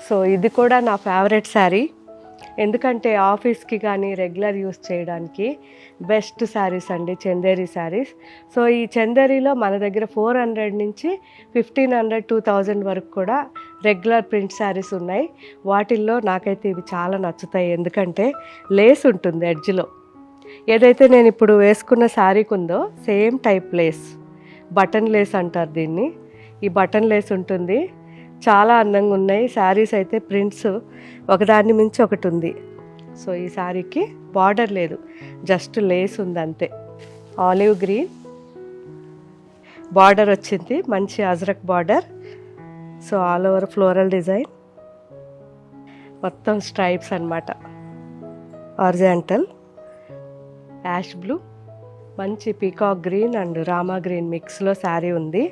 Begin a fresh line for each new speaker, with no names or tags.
So ఇది కూడా నా ఫేవరెట్ శారీ, ఎందుకంటే ఆఫీస్కి కానీ రెగ్యులర్ యూస్ చేయడానికి బెస్ట్ శారీస్ అండి చందేరి శారీస్. సో ఈ చందేరిలో మన దగ్గర 400 నుంచి 1500, 2000 వరకు కూడా రెగ్యులర్ ప్రింట్ శారీస్ ఉన్నాయి. వాటిల్లో నాకైతే ఇవి చాలా నచ్చుతాయి, ఎందుకంటే లేస్ ఉంటుంది ఎడ్జ్లో. ఏదైతే నేను ఇప్పుడు వేసుకున్న శారీకి ఉందో same type lace, button lace అంటారు దీన్ని. ఈ బటన్ లేస్ ఉంటుంది, చాలా అందంగా ఉన్నాయి శారీస్ అయితే. ప్రింట్స్ ఒకదాన్ని మించి ఒకటి ఉంది. సో ఈ శారీకి బార్డర్ లేదు, జస్ట్ లేస్ ఉంది అంతే. ఆలివ్ గ్రీన్ బార్డర్ వచ్చింది, మంచి Ajrak border. So all over floral design, మొత్తం స్ట్రైప్స్ అన్నమాట. హారిజాంటల్ యాష్ బ్లూ, మంచి peacock green and Rama green మిక్స్లో శారీ ఉంది.